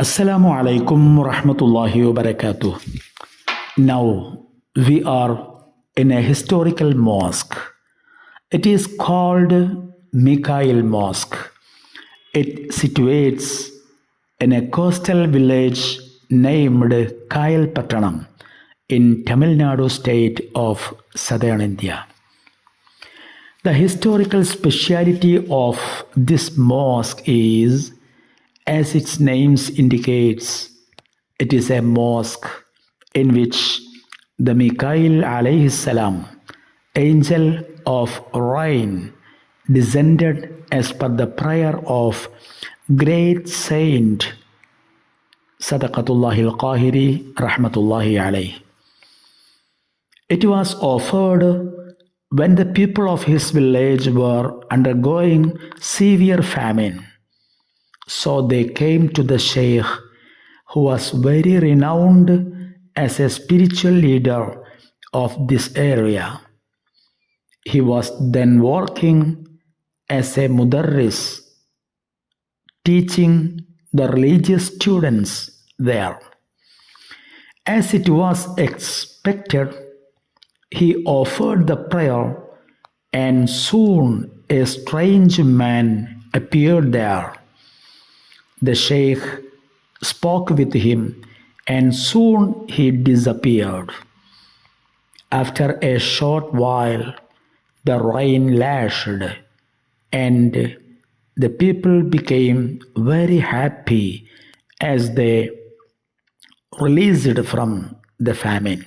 Assalamu alaikum warahmatullahi wabarakatuh. Now we are in a historical mosque. It is called Mikhail Mosque. It situates in a coastal village named Kail Pattanam in Tamil Nadu state of southern India. The historical speciality of this mosque is, as its name indicates, it is a mosque in which the Mikail alayhi salam, angel of rain, descended as per the prayer of great saint Sadaqatullahi al-Qahiri rahmatullahi alayhi. It was offered when the people of his village were undergoing severe famine. So they came to the Sheikh, who was very renowned as a spiritual leader of this area. He was then working as a mudarris, teaching the religious students there. As it was expected, he offered the prayer, and soon a strange man appeared there. The Sheikh spoke with him, and soon he disappeared. After a short while, the rain lashed, and the people became very happy as they released from the famine.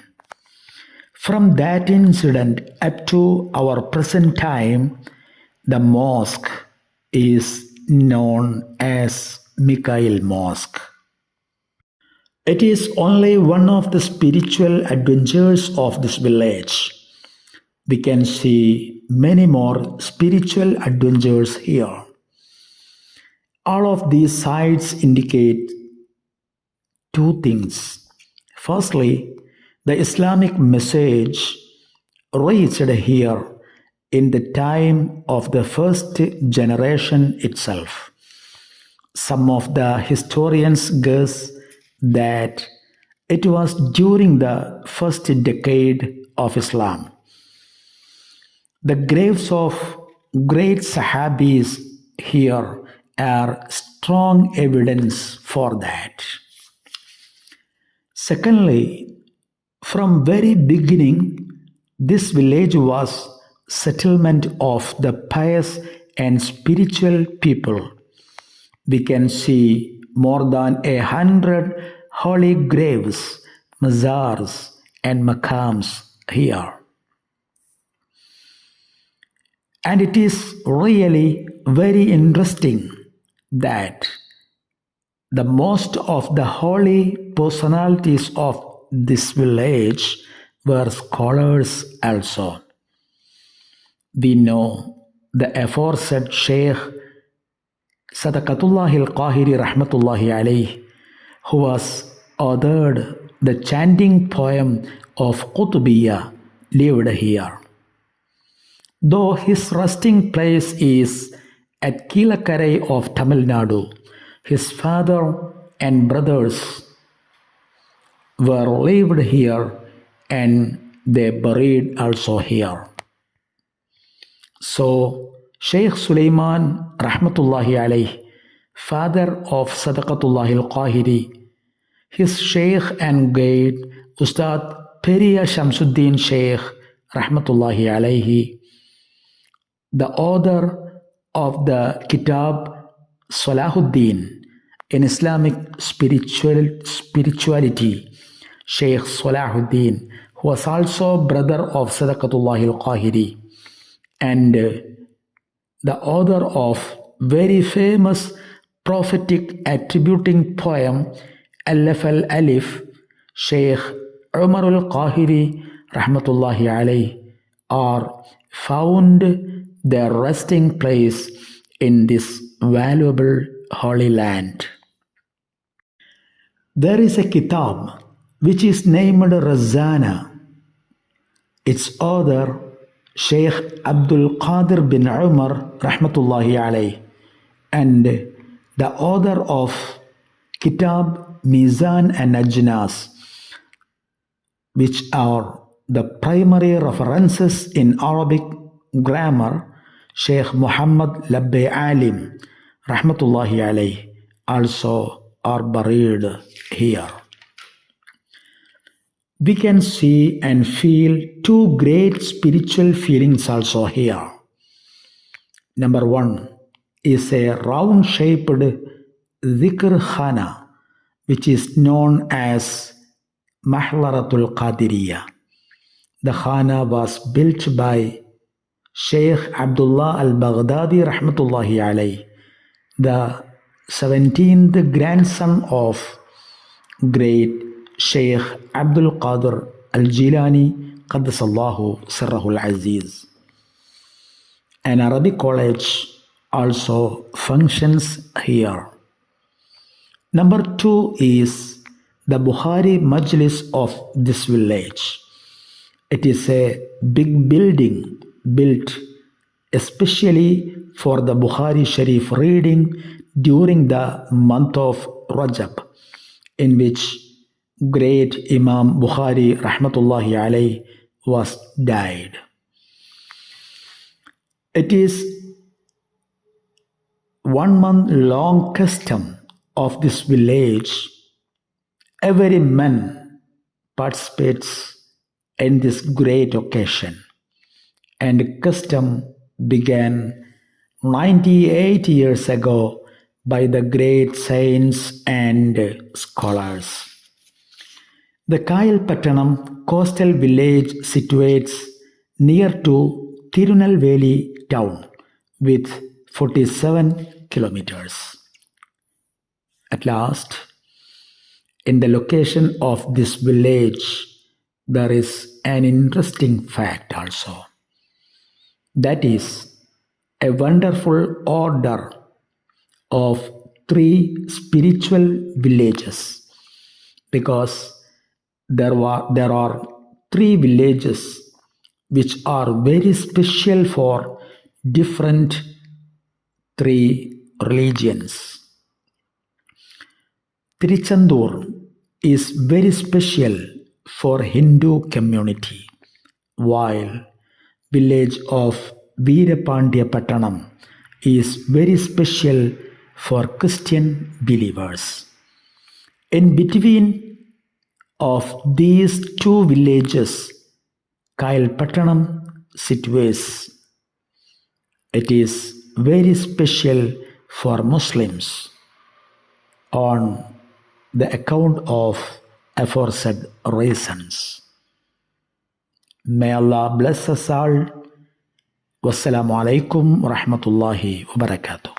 From that incident up to our present time, the mosque is known as Mikhail Mosque. It is only one of the spiritual adventures of this village. We can see many more spiritual adventures here. All of these sites indicate two things. Firstly, the Islamic message reached here in the time of the first generation itself. Some of the historians guess that it was during the first decade of Islam. The graves of great Sahabis here are strong evidence for that. Secondly, from very beginning, this village was settlement of the pious and spiritual people. We can see more than 100 holy graves, mazars, and maqams here. And it is really very interesting that the most of the holy personalities of this village were scholars also. We know the aforesaid Sheikh Sadaqatullahi al-Qahiri rahmatullahi alayhi, who was authored the chanting poem of Qutbiyya, lived here. Though his resting place is at Kilakarai of Tamil Nadu, his father and brothers were lived here and they buried also here. So Sheikh Sulaiman rahmatullahi alayhi, father of Sadaqatullahi al-Qahiri, his Sheikh and guide Ustad Periya Shamsuddin Sheikh rahmatullahi alayhi, the author of the Kitab Salahuddin in Islamic spirituality, Sheikh Salahuddin, who was also brother of Sadaqatullahi al-Qahiri, and the author of very famous prophetic attributing poem Alaf al-Alif, Sheikh Umar al-Qahiri rahmatullahi alayhi, are found their resting place in this valuable holy land. There is a kitab which is named Razana. Its author Sheikh Abdul Qadir bin Umar rahmatullahi alayhi, and the author of Kitab Mizan and Ajnas, which are the primary references in Arabic grammar, Sheikh Muhammad Labbe Alim, Rahmatullahi alayh, also are buried here. We can see and feel two great spiritual feelings also here. Number one is a round-shaped Dhikr Khana, which is known as Mahlaratul Qadiriyah. The Khana was built by Sheikh Abdullah al-Baghdadi Rahmatullahi alayh, the 17th grandson of great Sheikh Abdul Qadir al-Jilani Qaddasallahu Sirrahul Aziz. An Arabic college also functions here. Number two is the Bukhari Majlis of this village. It is a big building built especially for the Bukhari Sharif reading during the month of Rajab, in which great Imam Bukhari Rahmatullahi alayh was died. It is 1 month long custom of this village. Every man participates in this great occasion, and custom began 98 years ago by the great saints and scholars. The Kayalpattanam coastal village situates near to Tirunelveli town with 47 kilometers. At last, in the location of this village, there is an interesting fact also. That is a wonderful order of 3 spiritual villages, because there are 3 villages which are very special for different 3 religions. Tiruchendur is very special for Hindu community, while village of Veerapandiyapattanam is very special for Christian believers. In between of these 2 villages, Kayalpattanam situates. It is very special for Muslims on the account of aforesaid reasons. May Allah bless us all. Wassalamu alaikum wa rahmatullahi wa barakatuh.